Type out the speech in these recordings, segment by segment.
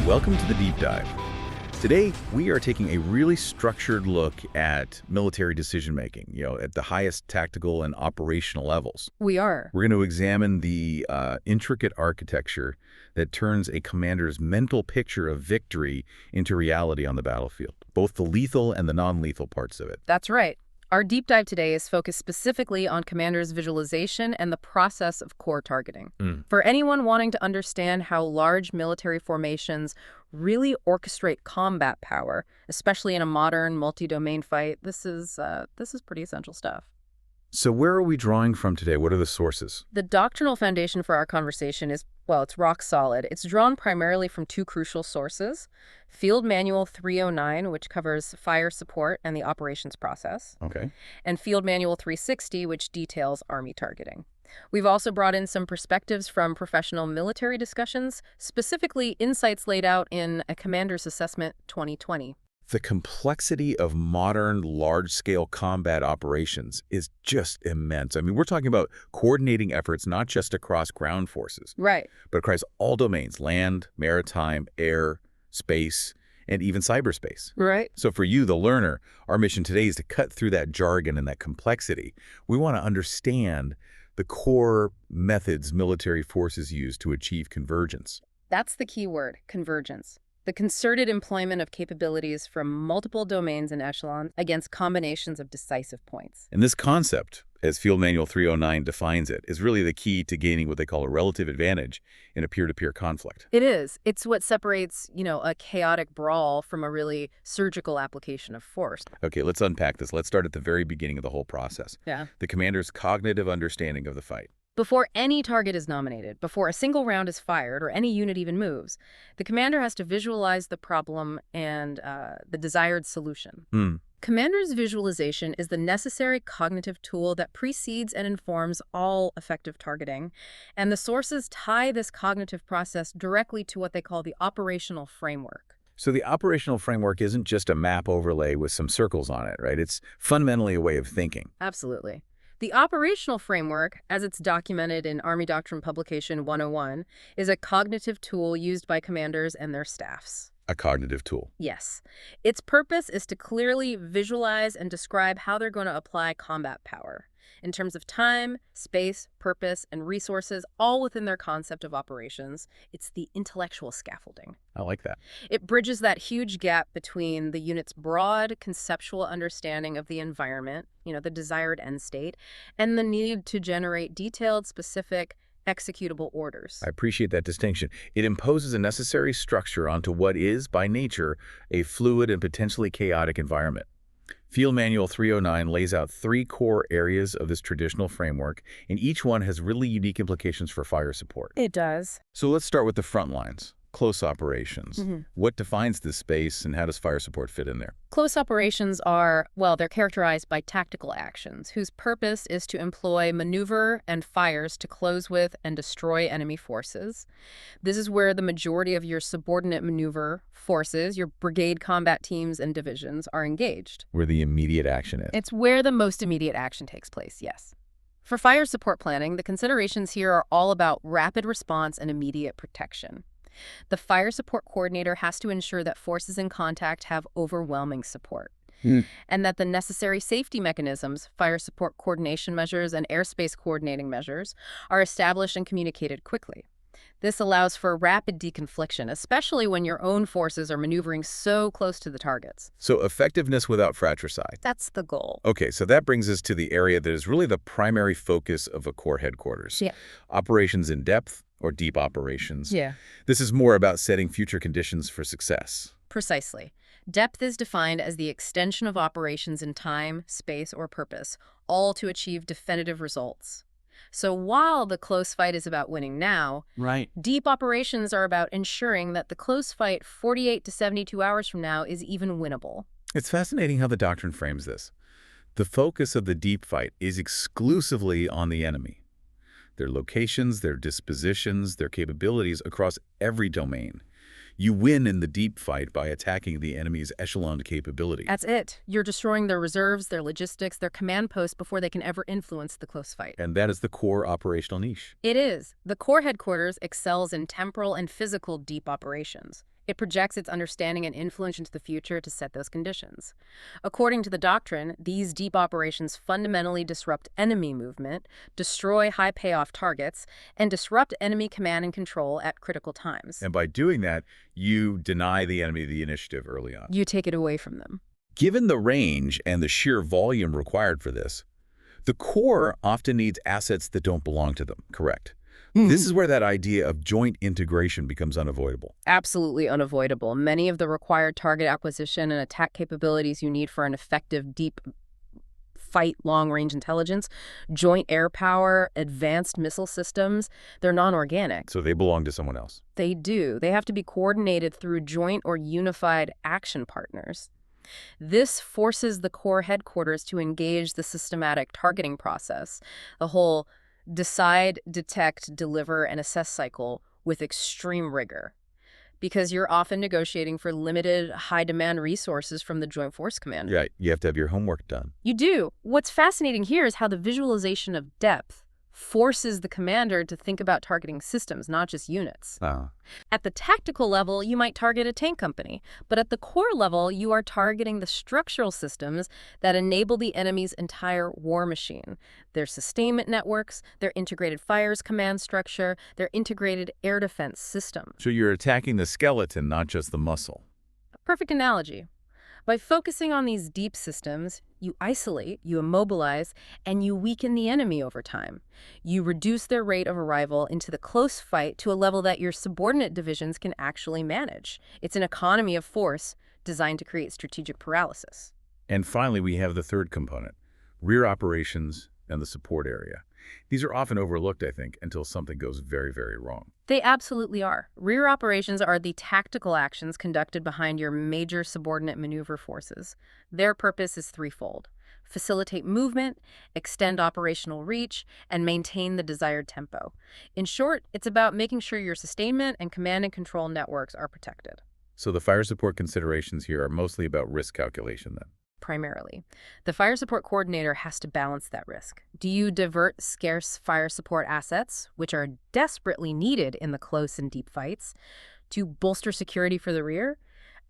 Welcome to the Deep Dive. Today, we are taking a really structured look at military decision-making, at the highest tactical and operational levels. We are. We're going to examine the intricate architecture that turns a commander's mental picture of victory into reality on the battlefield, both the lethal and the non-lethal parts of it. That's right. Our deep dive today is focused specifically on commander's visualization and the process of core targeting. For anyone wanting to understand how large military formations really orchestrate combat power, especially in a modern multi-domain fight, this is pretty essential stuff. So where are we drawing from today? What are the sources? The doctrinal foundation for our conversation is, it's rock solid. It's drawn primarily from two crucial sources: Field Manual 309, which covers fire support and the operations process, Okay. and Field Manual 360, which details Army targeting. We've also brought in some perspectives from professional military discussions, specifically insights laid out in a Commander's Assessment 2020. The complexity of modern large-scale combat operations is just immense. I mean, we're talking about coordinating efforts not just across ground forces, Right. but across all domains: land, maritime, air, space, and even cyberspace. Right. So for you, the learner, our mission today is to cut through that jargon and that complexity. We want to understand the core methods military forces use to achieve convergence. That's the key word, convergence. The concerted employment of capabilities from multiple domains and echelons against combinations of decisive points. And this concept, as Field Manual 309 defines it, is really the key to gaining what they call a relative advantage in a peer-to-peer conflict. It is. It's what separates, a chaotic brawl from a really surgical application of force. Okay, let's unpack this. Let's start at the very beginning of the whole process. Yeah. The commander's cognitive understanding of the fight. Before any target is nominated, before a single round is fired, or any unit even moves, the commander has to visualize the problem and the desired solution. Commander's visualization is the necessary cognitive tool that precedes and informs all effective targeting, and the sources tie this cognitive process directly to what they call the operational framework. So the operational framework isn't just a map overlay with some circles on it, right? It's fundamentally a way of thinking. Absolutely. The operational framework, as it's documented in Army Doctrine Publication 101, is a cognitive tool used by commanders and their staffs. A cognitive tool. Yes. Its purpose is to clearly visualize and describe how they're going to apply combat power in terms of time, space, purpose, and resources, all within their concept of operations. It's the intellectual scaffolding. I like that. It bridges that huge gap between the unit's broad conceptual understanding of the environment, the desired end state, and the need to generate detailed, specific, executable orders. I appreciate that distinction. It imposes a necessary structure onto what is, by nature, a fluid and potentially chaotic environment. Field Manual 309 lays out 3 core areas of this traditional framework, and each one has really unique implications for fire support. It does. So let's start with the front lines. Close operations. What defines this space, and how does fire support fit in there? Close operations are, they're characterized by tactical actions whose purpose is to employ maneuver and fires to close with and destroy enemy forces. This is where the majority of your subordinate maneuver forces, your brigade combat teams and divisions, are engaged. Where the immediate action is. It's where the most immediate action takes place, yes. For fire support planning, the considerations here are all about rapid response and immediate protection. The fire support coordinator has to ensure that forces in contact have overwhelming support, and that the necessary safety mechanisms, fire support coordination measures and airspace coordinating measures, are established and communicated quickly. This allows for rapid deconfliction, especially when your own forces are maneuvering so close to the targets. So effectiveness without fratricide. That's the goal. Okay, so that brings us to the area that is really the primary focus of a Corps headquarters. Yeah. Operations in depth, or deep operations. Yeah. This is more about setting future conditions for success. Precisely. Depth is defined as the extension of operations in time, space, or purpose, all to achieve definitive results. So while the close fight is about winning now, Right. deep operations are about ensuring that the close fight 48 to 72 hours from now is even winnable. It's fascinating how the doctrine frames this. The focus of the deep fight is exclusively on the enemy. Their locations, their dispositions, their capabilities across every domain. You win in the deep fight by attacking the enemy's echelon capability. That's it. You're destroying their reserves, their logistics, their command posts before they can ever influence the close fight. And that is the core operational niche. It is. The Corps headquarters excels in temporal and physical deep operations. It projects its understanding and influence into the future to set those conditions. According to the doctrine, these deep operations fundamentally disrupt enemy movement, destroy high-payoff targets, and disrupt enemy command and control at critical times. And by doing that, you deny the enemy the initiative early on. You take it away from them. Given the range and the sheer volume required for this, the core often needs assets that don't belong to them, correct? This is where that idea of joint integration becomes unavoidable. Absolutely unavoidable. Many of the required target acquisition and attack capabilities you need for an effective deep fight long-range intelligence, joint air power, advanced missile systems, they're non-organic. So they belong to someone else. They do. They have to be coordinated through joint or unified action partners. This forces the core headquarters to engage the systematic targeting process, the whole decide, detect, deliver, and assess cycle with extreme rigor, because you're often negotiating for limited, high-demand resources from the Joint Force Commander. Yeah, you have to have your homework done. You do. What's fascinating here is how the visualization of depth forces the commander to think about targeting systems, not just units. At the tactical level, you might target a tank company, but at the core level, you are targeting the structural systems that enable the enemy's entire war machine. Their sustainment networks, their integrated fires command structure, their integrated air defense system. So you're attacking the skeleton, not just the muscle. A perfect analogy. By focusing on these deep systems, you isolate, you immobilize, and you weaken the enemy over time. You reduce their rate of arrival into the close fight to a level that your subordinate divisions can actually manage. It's an economy of force designed to create strategic paralysis. And finally, we have the third component, rear operations and the support area. These are often overlooked, I think, until something goes very, very wrong. They absolutely are. Rear operations are the tactical actions conducted behind your major subordinate maneuver forces. Their purpose is threefold: facilitate movement, extend operational reach, and maintain the desired tempo. In short, it's about making sure your sustainment and command and control networks are protected. So the fire support considerations here are mostly about risk calculation then. Primarily, the fire support coordinator has to balance that risk. Do you divert scarce fire support assets, which are desperately needed in the close and deep fights, to bolster security for the rear?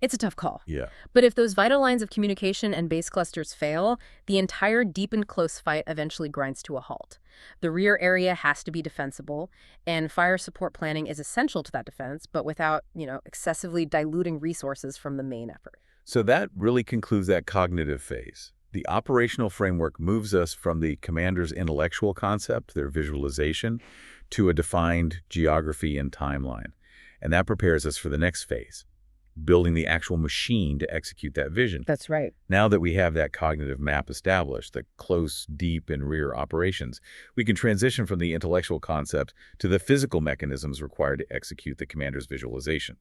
It's a tough call. Yeah. But if those vital lines of communication and base clusters fail, the entire deep and close fight eventually grinds to a halt. The rear area has to be defensible, and fire support planning is essential to that defense, but without, excessively diluting resources from the main effort. So that really concludes that cognitive phase. The operational framework moves us from the commander's intellectual concept, their visualization, to a defined geography and timeline. And that prepares us for the next phase, building the actual machine to execute that vision. That's right. Now that we have that cognitive map established, the close, deep, and rear operations, we can transition from the intellectual concept to the physical mechanisms required to execute the commander's visualization,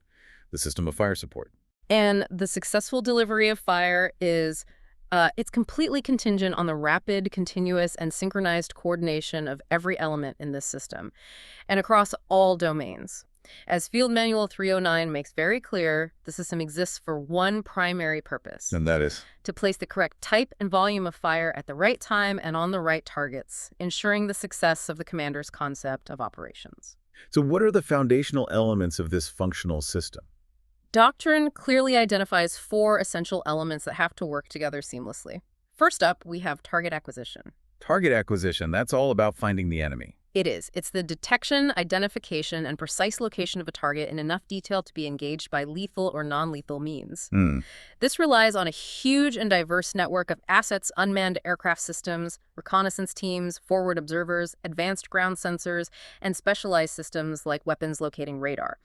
the system of fire support. And the successful delivery of fire is, it's completely contingent on the rapid, continuous, and synchronized coordination of every element in this system, and across all domains. As Field Manual 309 makes very clear, the system exists for one primary purpose. And that is? To place the correct type and volume of fire at the right time and on the right targets, ensuring the success of the commander's concept of operations. So what are the foundational elements of this functional system? Doctrine clearly identifies 4 essential elements that have to work together seamlessly. First up, we have target acquisition. Target acquisition, that's all about finding the enemy. It is. It's the detection, identification, and precise location of a target in enough detail to be engaged by lethal or non-lethal means. This relies on a huge and diverse network of assets, unmanned aircraft systems, reconnaissance teams, forward observers, advanced ground sensors, and specialized systems like weapons locating radar.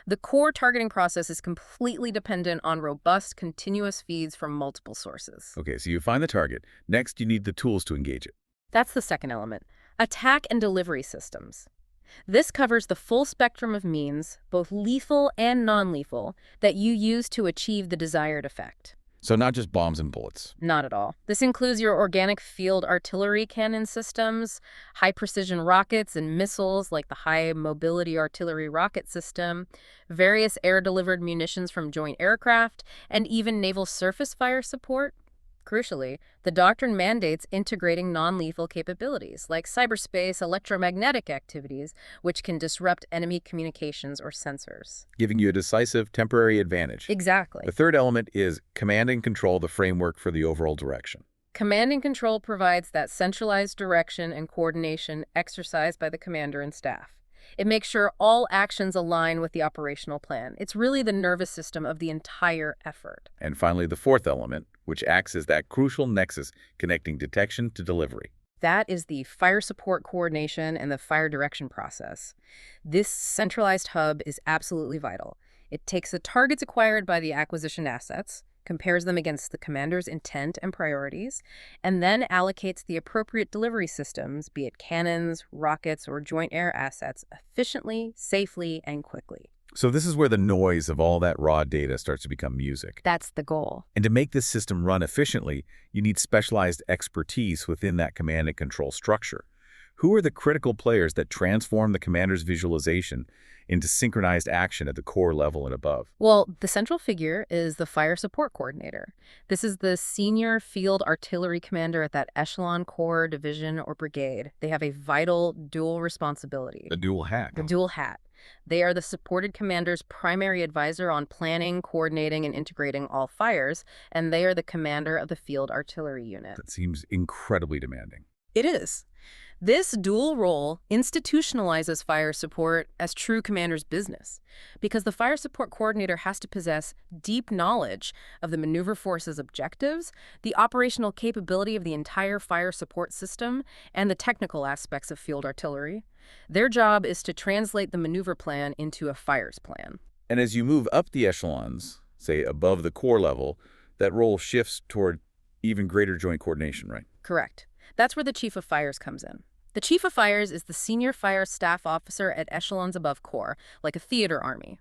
The core targeting process is completely dependent on robust, continuous feeds from multiple sources. Okay, so you find the target. Next, you need the tools to engage it. That's the second element. Attack and delivery systems. This covers the full spectrum of means, both lethal and non-lethal, that you use to achieve the desired effect. So not just bombs and bullets. Not at all. This includes your organic field artillery cannon systems, high-precision rockets and missiles like the high-mobility artillery rocket system, various air-delivered munitions from joint aircraft, and even naval surface fire support. Crucially, the doctrine mandates integrating non-lethal capabilities, like cyberspace electromagnetic activities, which can disrupt enemy communications or sensors. Giving you a decisive temporary advantage. The Exactly. third element is command and control, the framework for the overall direction. Command and control provides that centralized direction and coordination exercised by the commander and staff. It makes sure all actions align with the operational plan. It's really the nervous system of the entire effort. And finally, the fourth element, which acts as that crucial nexus connecting detection to delivery. That is the fire support coordination and the fire direction process. This centralized hub is absolutely vital. It takes the targets acquired by the acquisition assets, compares them against the commander's intent and priorities, and then allocates the appropriate delivery systems, be it cannons, rockets, or joint air assets, efficiently, safely, and quickly. So this is where the noise of all that raw data starts to become music. That's the goal. And to make this system run efficiently, you need specialized expertise within that command and control structure. Who are the critical players that transform the commander's visualization into synchronized action at the core level and above? Well, the central figure is the fire support coordinator. This is the senior field artillery commander at that echelon, corps, division, or brigade. They have a vital dual responsibility. The dual hat. The dual hat. They are the supported commander's primary advisor on planning, coordinating, and integrating all fires, and they are the commander of the field artillery unit. That seems incredibly demanding. It is. This dual role institutionalizes fire support as true commander's business, because the fire support coordinator has to possess deep knowledge of the maneuver force's objectives, the operational capability of the entire fire support system, and the technical aspects of field artillery. Their job is to translate the maneuver plan into a fires plan. And as you move up the echelons, say above the core level, that role shifts toward even greater joint coordination, right? Correct. That's where the chief of fires comes in. The chief of fires is the senior fire staff officer at echelons above corps, like a theater army.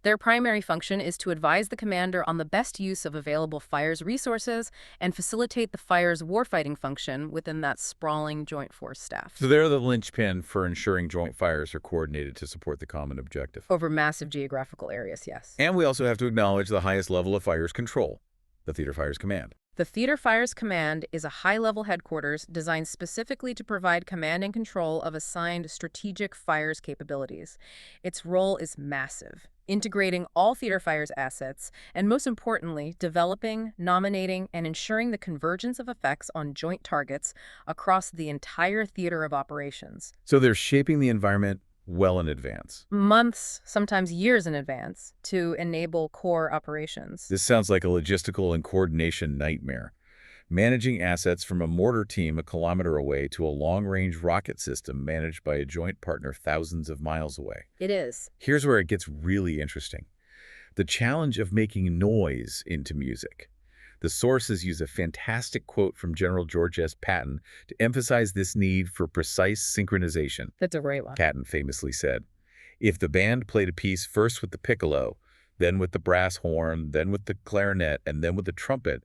Their primary function is to advise the commander on the best use of available fires resources and facilitate the fire's warfighting function within that sprawling joint force staff. So they're the linchpin for ensuring joint fires are coordinated to support the common objective. Over massive geographical areas, yes. And we also have to acknowledge the highest level of fires control, the Theater Fires Command. The Theater Fires Command is a high-level headquarters designed specifically to provide command and control of assigned strategic fires capabilities. Its role is massive, integrating all theater fires assets, and most importantly, developing, nominating, and ensuring the convergence of effects on joint targets across the entire theater of operations. So they're shaping the environment well in advance. Months, sometimes years in advance, to enable core operations. This sounds like a logistical and coordination nightmare. Managing assets from a mortar team a kilometer away to a long-range rocket system managed by a joint partner thousands of miles away. It is. Here's where it gets really interesting. The challenge of making noise into music. The sources use a fantastic quote from General George S. Patton to emphasize this need for precise synchronization. That's a great one. Patton famously said, "If the band played a piece first with the piccolo, then with the brass horn, then with the clarinet, and then with the trumpet,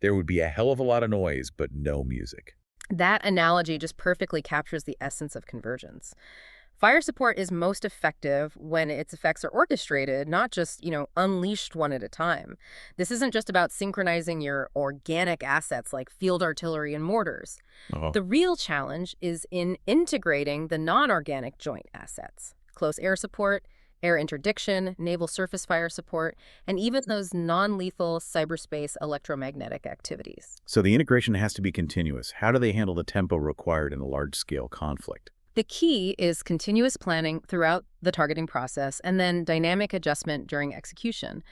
there would be a hell of a lot of noise, but no music." That analogy just perfectly captures the essence of convergence. Fire support is most effective when its effects are orchestrated, not just, unleashed one at a time. This isn't just about synchronizing your organic assets like field artillery and mortars. The real challenge is in integrating the non-organic joint assets, close air support, air interdiction, naval surface fire support, and even those non-lethal cyberspace electromagnetic activities. So the integration has to be continuous. How do they handle the tempo required in a large-scale conflict? The key is continuous planning throughout the targeting process and then dynamic adjustment during execution.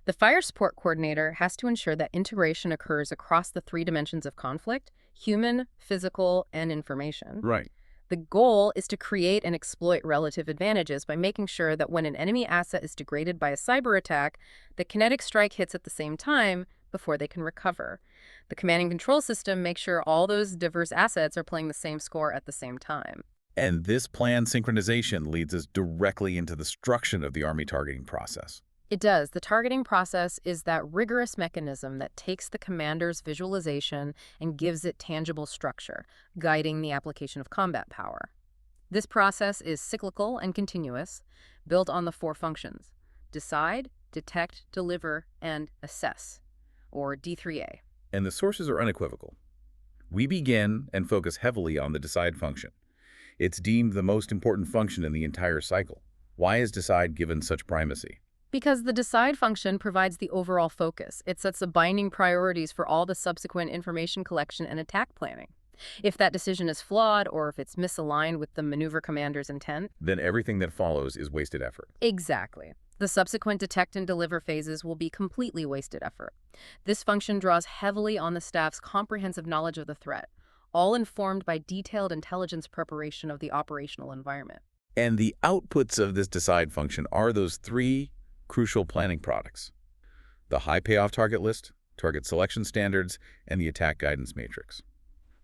The fire support coordinator has to ensure that integration occurs across the three dimensions of conflict: human, physical, and information. Right. The goal is to create and exploit relative advantages by making sure that when an enemy asset is degraded by a cyber attack, the kinetic strike hits at the same time before they can recover. The command and control system makes sure all those diverse assets are playing the same score at the same time. And this planned synchronization leads us directly into the structure of the Army targeting process. It does. The targeting process is that rigorous mechanism that takes the commander's visualization and gives it tangible structure, guiding the application of combat power. This process is cyclical and continuous, built on the four functions: decide, detect, deliver, and assess, or D3A. And the sources are unequivocal. We begin and focus heavily on the decide function. It's deemed the most important function in the entire cycle. Why is decide given such primacy? Because the decide function provides the overall focus. It sets the binding priorities for all the subsequent information collection and attack planning. If that decision is flawed or if it's misaligned with the maneuver commander's intent, Then everything that follows is wasted effort. exactly. The subsequent detect and deliver phases will be completely wasted effort. This function draws heavily on the staff's comprehensive knowledge of the threat, all informed by detailed intelligence preparation of the operational environment. And the outputs of this decide function are those three crucial planning products: the high payoff target list, target selection standards, and the attack guidance matrix.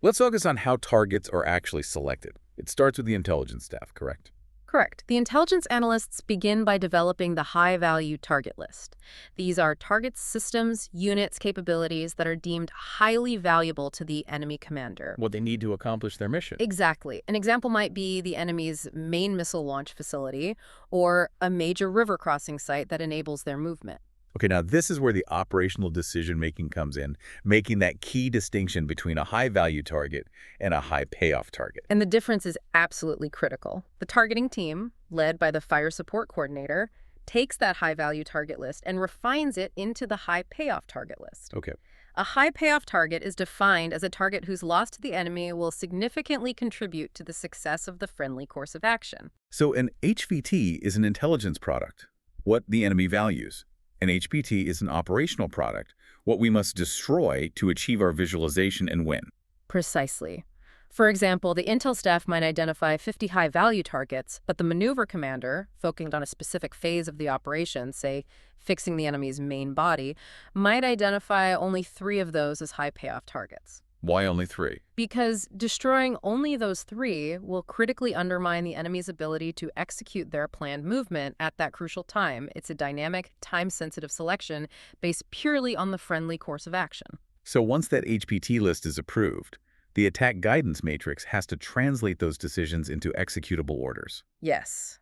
Let's focus on how targets are actually selected. It starts with the intelligence staff, correct? Correct. The intelligence analysts begin by developing the high-value target list. These are targets, systems, units, capabilities that are deemed highly valuable to the enemy commander. What they need to accomplish their mission. Exactly. An example might be the enemy's main missile launch facility or a major river crossing site that enables their movement. Okay, now this is where the operational decision-making comes in, making that key distinction between a high-value target and a high-payoff target. And the difference is absolutely critical. The targeting team, led by the fire support coordinator, takes that high-value target list and refines it into the high-payoff target list. Okay. A high-payoff target is defined as a target whose loss to the enemy will significantly contribute to the success of the friendly course of action. So an HVT is an intelligence product, what the enemy values. An HPT is an operational product, what we must destroy to achieve our visualization and win. Precisely. For example, the intel staff might identify 50 high-value targets, but the maneuver commander, focused on a specific phase of the operation, say fixing the enemy's main body, might identify only 3 of those as high-payoff targets. Why only 3? Because destroying only those 3 will critically undermine the enemy's ability to execute their planned movement at that crucial time. It's a dynamic, time-sensitive selection based purely on the friendly course of action. So once that HPT list is approved, the attack guidance matrix has to translate those decisions into executable orders. Yes.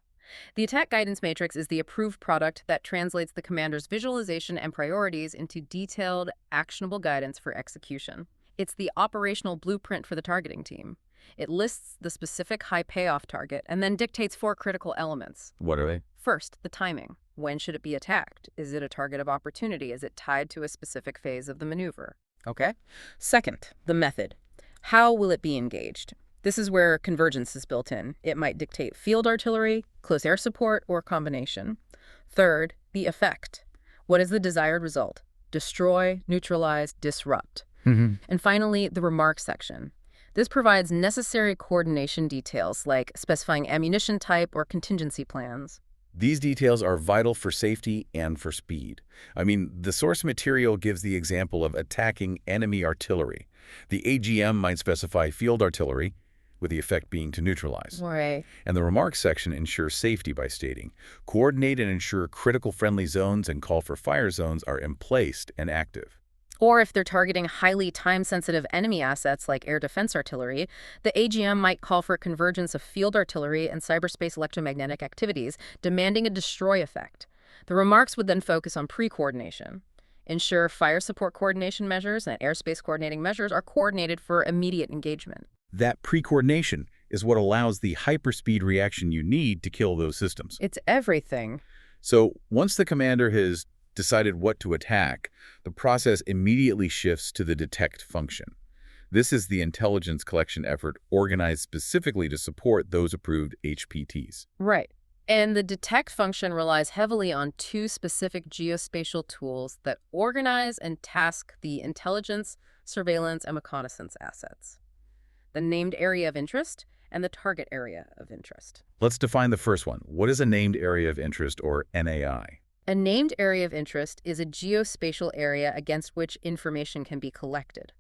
The attack guidance matrix is the approved product that translates the commander's visualization and priorities into detailed, actionable guidance for execution. It's the operational blueprint for the targeting team. It lists the specific high payoff target and then dictates 4 critical elements. What are they? First, the timing. When should it be attacked? Is it a target of opportunity? Is it tied to a specific phase of the maneuver? Okay. Second, the method. How will it be engaged? This is where convergence is built in. It might dictate field artillery, close air support, or combination. Third, the effect. What is the desired result? Destroy, neutralize, disrupt. And finally, the remarks section. This provides necessary coordination details like specifying ammunition type or contingency plans. These details are vital for safety and for speed. I mean, the source material gives the example of attacking enemy artillery. The AGM might specify field artillery, with the effect being to neutralize. Right. And the remarks section ensures safety by stating, coordinate and ensure critical friendly zones and call for fire zones are emplaced and active. Or if they're targeting highly time-sensitive enemy assets like air defense artillery, the AGM might call for a convergence of field artillery and cyberspace electromagnetic activities, demanding a destroy effect. The remarks would then focus on pre-coordination. Ensure fire support coordination measures and airspace coordinating measures are coordinated for immediate engagement. That pre-coordination is what allows the hyperspeed reaction you need to kill those systems. It's everything. So once the commander has decided what to attack, the process immediately shifts to the detect function. This is the intelligence collection effort organized specifically to support those approved HPTs. Right. And the detect function relies heavily on 2 specific geospatial tools that organize and task the intelligence, surveillance, and reconnaissance assets. The named area of interest and the target area of interest. Let's define the first one. What is a named area of interest, or NAI? A named area of interest is a geospatial area against which information can be collected.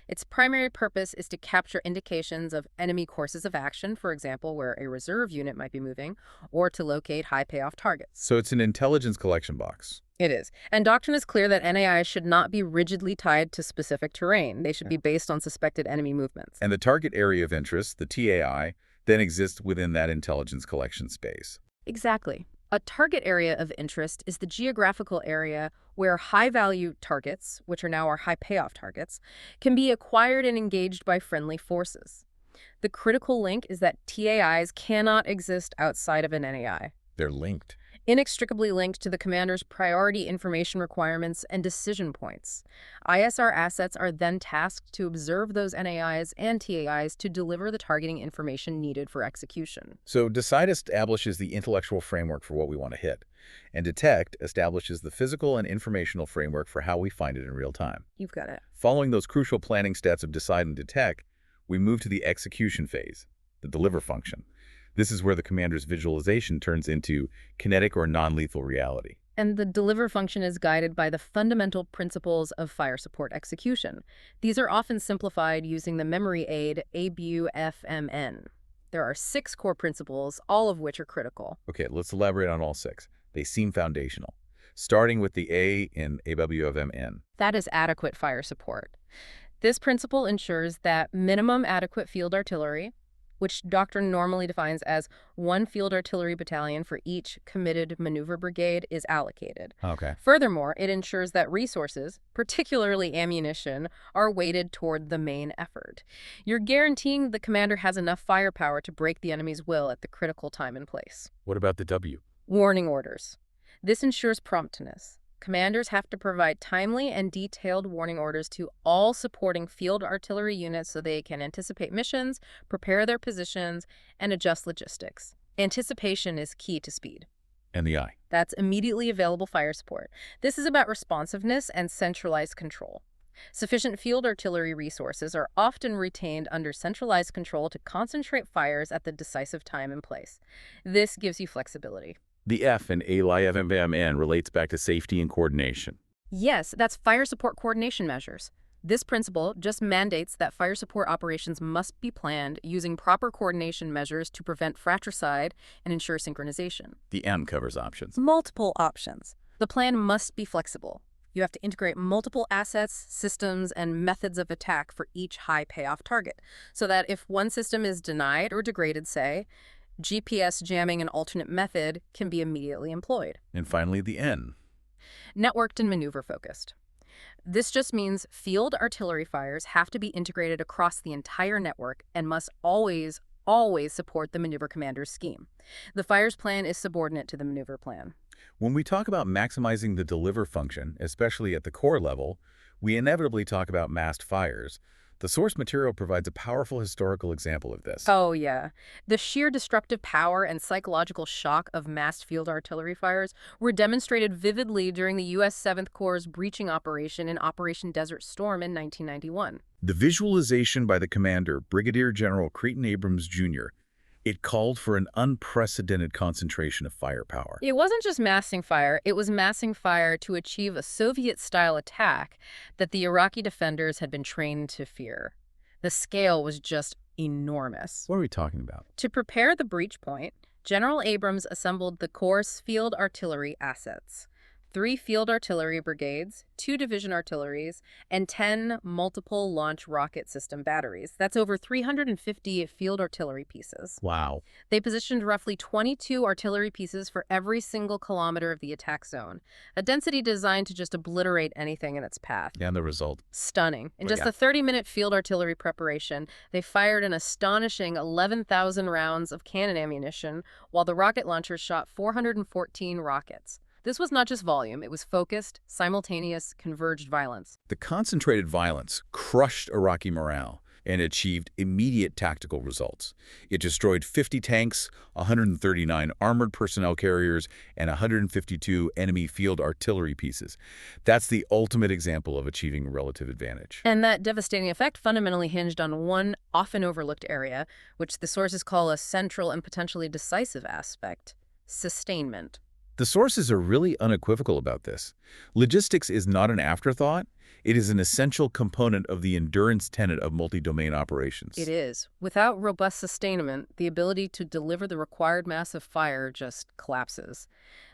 Its primary purpose is to capture indications of enemy courses of action, for example, where a reserve unit might be moving, or to locate high-payoff targets. So it's an intelligence collection box. It is. And doctrine is clear that NAI should not be rigidly tied to specific terrain. They should be based on suspected enemy movements. And the target area of interest, the TAI, then exists within that intelligence collection space. Exactly. A target area of interest is the geographical area where high-value targets, which are now our high-payoff targets, can be acquired and engaged by friendly forces. The critical link is that TAIs cannot exist outside of an NAI. They're linked. Inextricably linked to the commander's priority information requirements and decision points. ISR assets are then tasked to observe those NAIs and TAIs to deliver the targeting information needed for execution. So decide establishes the intellectual framework for what we want to hit, and detect establishes the physical and informational framework for how we find it in real time. You've got it. Following those crucial planning steps of decide and detect, we move to the execution phase, the deliver function. This is where the commander's visualization turns into kinetic or non-lethal reality. And the deliver function is guided by the fundamental principles of fire support execution. These are often simplified using the memory aid ABUFMN. There are 6 core principles, all of which are critical. Okay, let's elaborate on all 6. They seem foundational. Starting with the A in ABUFMN. That is adequate fire support. This principle ensures that minimum adequate field artillery, which doctrine normally defines as 1 field artillery battalion for each committed maneuver brigade, is allocated. Okay. Furthermore, it ensures that resources, particularly ammunition, are weighted toward the main effort. You're guaranteeing the commander has enough firepower to break the enemy's will at the critical time and place. What about the W? Warning orders. This ensures promptness. Commanders have to provide timely and detailed warning orders to all supporting field artillery units so they can anticipate missions, prepare their positions, and adjust logistics. Anticipation is key to speed. And the I? That's immediately available fire support. This is about responsiveness and centralized control. Sufficient field artillery resources are often retained under centralized control to concentrate fires at the decisive time and place. This gives you flexibility. The F in ALIFMN relates back to safety and coordination. Yes, that's fire support coordination measures. This principle just mandates that fire support operations must be planned using proper coordination measures to prevent fratricide and ensure synchronization. The M covers options. Multiple options. The plan must be flexible. You have to integrate multiple assets, systems, and methods of attack for each high payoff target, so that if one system is denied or degraded, say, GPS jamming an alternate method can be immediately employed. And finally, the N. Networked and maneuver-focused. This just means field artillery fires have to be integrated across the entire network and must always support the maneuver commander's scheme. The fire's plan is subordinate to the maneuver plan. When we talk about maximizing the deliver function, especially at the core level, we inevitably talk about massed fires. The source material provides a powerful historical example of this. Oh, yeah. The sheer destructive power and psychological shock of massed field artillery fires were demonstrated vividly during the U.S. 7th Corps' breaching operation in Operation Desert Storm in 1991. The visualization by the commander, Brigadier General Creighton Abrams, Jr., it called for an unprecedented concentration of firepower. It wasn't just massing fire, it was massing fire to achieve a Soviet-style attack that the Iraqi defenders had been trained to fear. The scale was just enormous. What are we talking about? To prepare the breach point, General Abrams assembled the Corps' field artillery assets. 3 field artillery brigades, 2 division artilleries, and 10 multiple launch rocket system batteries. That's over 350 field artillery pieces. Wow. They positioned roughly 22 artillery pieces for every single kilometer of the attack zone, a density designed to just obliterate anything in its path. And the result? Stunning. In just a 30-minute field artillery preparation, they fired an astonishing 11,000 rounds of cannon ammunition, while the rocket launchers shot 414 rockets. This was not just volume, it was focused, simultaneous, converged violence. The concentrated violence crushed Iraqi morale and achieved immediate tactical results. It destroyed 50 tanks, 139 armored personnel carriers, and 152 enemy field artillery pieces. That's the ultimate example of achieving relative advantage. And that devastating effect fundamentally hinged on one often overlooked area, which the sources call a central and potentially decisive aspect: sustainment. The sources are really unequivocal about this. Logistics is not an afterthought. It is an essential component of the endurance tenet of multi-domain operations. It is. Without robust sustainment, the ability to deliver the required mass of fire just collapses.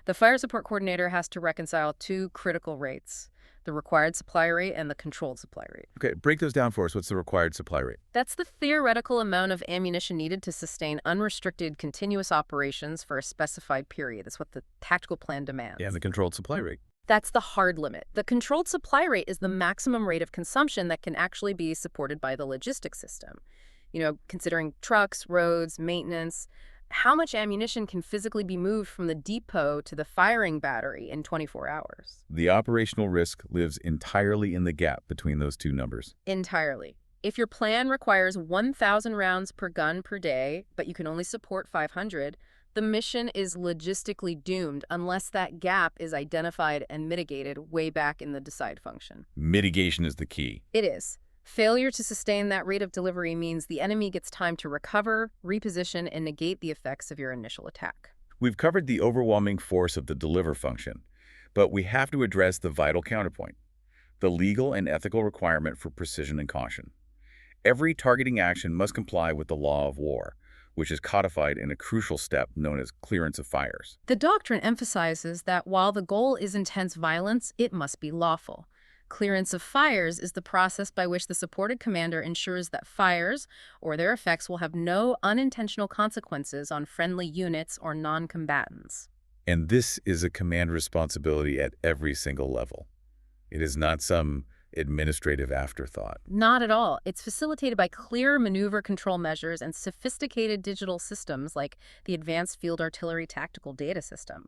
The fire support coordinator has to reconcile 2 critical rates: the required supply rate and the controlled supply rate. Okay, break those down for us. What's the required supply rate? That's the theoretical amount of ammunition needed to sustain unrestricted, continuous operations for a specified period. That's what the tactical plan demands. Yeah, and the controlled supply rate. That's the hard limit. The controlled supply rate is the maximum rate of consumption that can actually be supported by the logistics system. Considering trucks, roads, maintenance, how much ammunition can physically be moved from the depot to the firing battery in 24 hours? The operational risk lives entirely in the gap between those two numbers. Entirely. If your plan requires 1,000 rounds per gun per day, but you can only support 500, the mission is logistically doomed unless that gap is identified and mitigated way back in the decide function. Mitigation is the key. It is. Failure to sustain that rate of delivery means the enemy gets time to recover, reposition, and negate the effects of your initial attack. We've covered the overwhelming force of the deliver function, but we have to address the vital counterpoint, the legal and ethical requirement for precision and caution. Every targeting action must comply with the law of war, which is codified in a crucial step known as clearance of fires. The doctrine emphasizes that while the goal is intense violence, it must be lawful. Clearance of fires is the process by which the supported commander ensures that fires or their effects will have no unintentional consequences on friendly units or non-combatants. And this is a command responsibility at every single level. It is not some administrative afterthought. Not at all. It's facilitated by clear maneuver control measures and sophisticated digital systems like the Advanced Field Artillery Tactical Data System.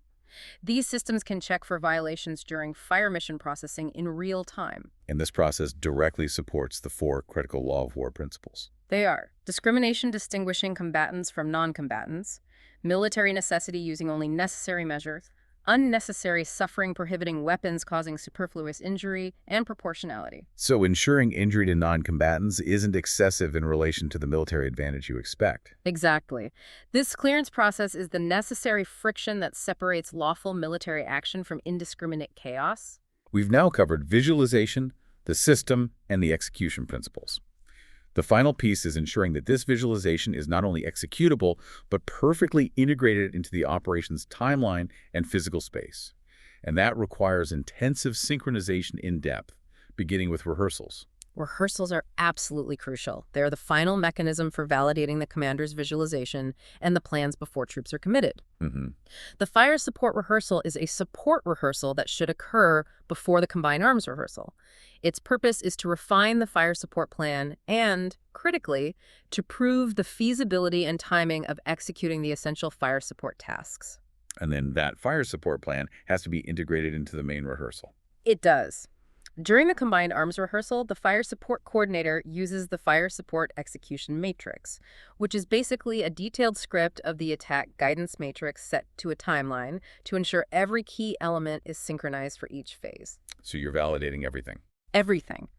These systems can check for violations during fire mission processing in real time. And this process directly supports the 4 critical law of war principles. They are discrimination distinguishing combatants from non-combatants, military necessity using only necessary measures, unnecessary suffering prohibiting weapons causing superfluous injury, and proportionality. So ensuring injury to non-combatants isn't excessive in relation to the military advantage you expect. Exactly. This clearance process is the necessary friction that separates lawful military action from indiscriminate chaos. We've now covered visualization, the system, and the execution principles. The final piece is ensuring that this visualization is not only executable, but perfectly integrated into the operation's timeline and physical space. And that requires intensive synchronization in depth, beginning with rehearsals. Rehearsals are absolutely crucial. They're the final mechanism for validating the commander's visualization and the plans before troops are committed. The fire support rehearsal is a support rehearsal that should occur before the combined arms rehearsal. Its purpose is to refine the fire support plan and, critically, to prove the feasibility and timing of executing the essential fire support tasks. And then that fire support plan has to be integrated into the main rehearsal. It does. During the combined arms rehearsal, the fire support coordinator uses the fire support execution matrix, which is basically a detailed script of the attack guidance matrix set to a timeline to ensure every key element is synchronized for each phase. So you're validating everything. Everything.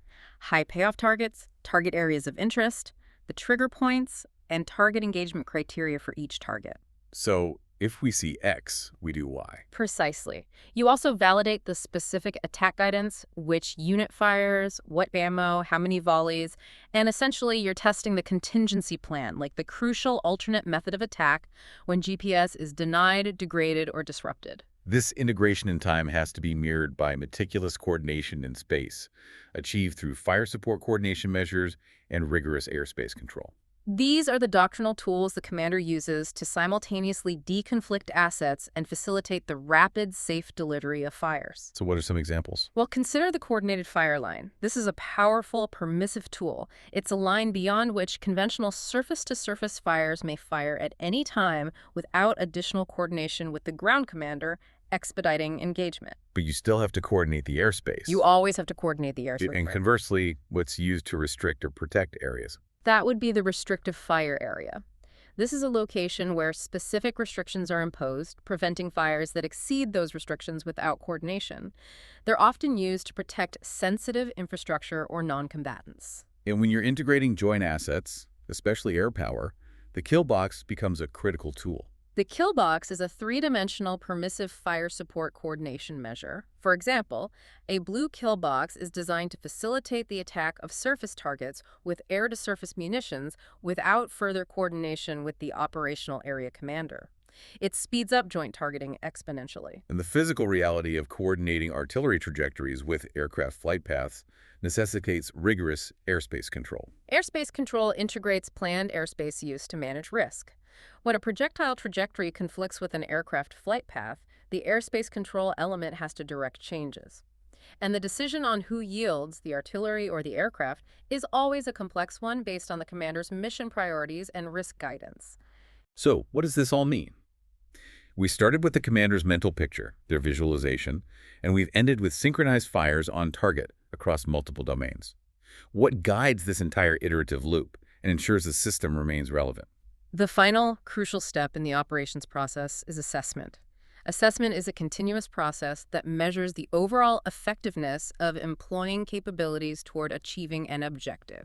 High payoff targets, target areas of interest, the trigger points, and target engagement criteria for each target. So if we see X, we do Y. Precisely. You also validate the specific attack guidance, which unit fires, what ammo, how many volleys, and essentially you're testing the contingency plan, like the crucial alternate method of attack when GPS is denied, degraded, or disrupted. This integration in time has to be mirrored by meticulous coordination in space, achieved through fire support coordination measures and rigorous airspace control. These are the doctrinal tools the commander uses to simultaneously deconflict assets and facilitate the rapid, safe delivery of fires. So what are some examples? Well, consider the coordinated fire line. This is a powerful, permissive tool. It's a line beyond which conventional surface-to-surface fires may fire at any time without additional coordination with the ground commander, expediting engagement. But you still have to coordinate the airspace. You always have to coordinate the airspace. And conversely, what's used to restrict or protect areas. That would be the restrictive fire area. This is a location where specific restrictions are imposed, preventing fires that exceed those restrictions without coordination. They're often used to protect sensitive infrastructure or non-combatants. And when you're integrating joint assets, especially air power, the kill box becomes a critical tool. The kill box is a three-dimensional permissive fire support coordination measure. For example, a blue kill box is designed to facilitate the attack of surface targets with air-to-surface munitions without further coordination with the operational area commander. It speeds up joint targeting exponentially. And the physical reality of coordinating artillery trajectories with aircraft flight paths necessitates rigorous airspace control. Airspace control integrates planned airspace use to manage risk. When a projectile trajectory conflicts with an aircraft flight path, the airspace control element has to direct changes. And the decision on who yields, the artillery or the aircraft, is always a complex one based on the commander's mission priorities and risk guidance. So, what does this all mean? We started with the commander's mental picture, their visualization, and we've ended with synchronized fires on target across multiple domains. What guides this entire iterative loop and ensures the system remains relevant? The final, crucial step in the operations process is assessment. Assessment is a continuous process that measures the overall effectiveness of employing capabilities toward achieving an objective.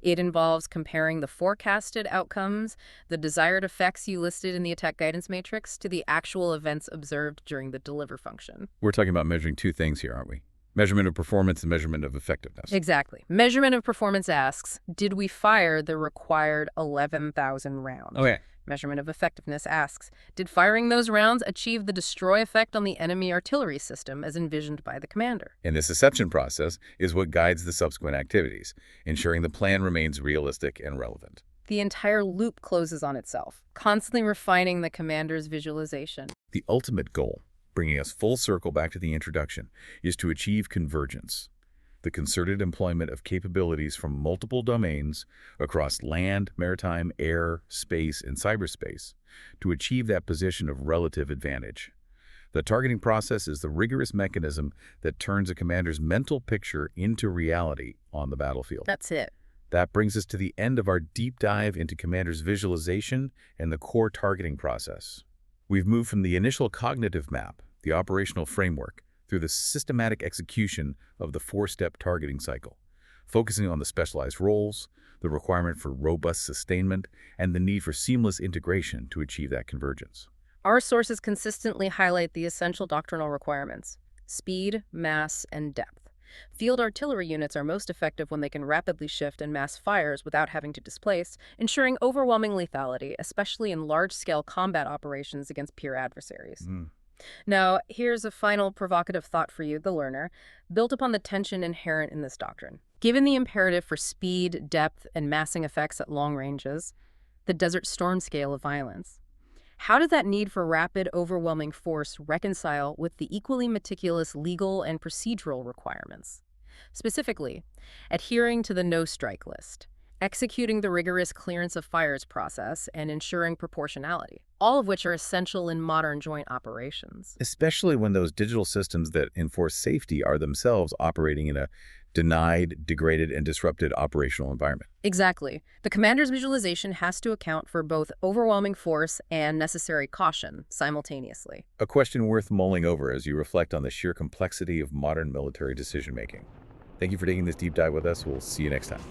It involves comparing the forecasted outcomes, the desired effects you listed in the attack guidance matrix, to the actual events observed during the deliver function. We're talking about measuring two things here, aren't we? Measurement of performance and measurement of effectiveness. Exactly. Measurement of performance asks, did we fire the required 11,000 rounds? Okay. Measurement of effectiveness asks, did firing those rounds achieve the destroy effect on the enemy artillery system as envisioned by the commander? And this assessment process is what guides the subsequent activities, ensuring the plan remains realistic and relevant. The entire loop closes on itself, constantly refining the commander's visualization. The ultimate goal, bringing us full circle back to the introduction, is to achieve convergence, the concerted employment of capabilities from multiple domains across land, maritime, air, space, and cyberspace to achieve that position of relative advantage. The targeting process is the rigorous mechanism that turns a commander's mental picture into reality on the battlefield. That's it. That brings us to the end of our deep dive into commander's visualization and the core targeting process. We've moved from the initial cognitive map, the operational framework, through the systematic execution of the four-step targeting cycle, focusing on the specialized roles, the requirement for robust sustainment, and the need for seamless integration to achieve that convergence. Our sources consistently highlight the essential doctrinal requirements: speed, mass, and depth. Field artillery units are most effective when they can rapidly shift and mass fires without having to displace, ensuring overwhelming lethality, especially in large-scale combat operations against peer adversaries. Now, here's a final provocative thought for you, the learner, built upon the tension inherent in this doctrine. Given the imperative for speed, depth, and massing effects at long ranges, the Desert Storm scale of violence, how did that need for rapid, overwhelming force reconcile with the equally meticulous legal and procedural requirements? Specifically, adhering to the no-strike list, executing the rigorous clearance of fires process, and ensuring proportionality, all of which are essential in modern joint operations. Especially when those digital systems that enforce safety are themselves operating in a denied, degraded, and disrupted operational environment. Exactly. The commander's visualization has to account for both overwhelming force and necessary caution simultaneously. A question worth mulling over as you reflect on the sheer complexity of modern military decision-making. Thank you for taking this deep dive with us. We'll see you next time.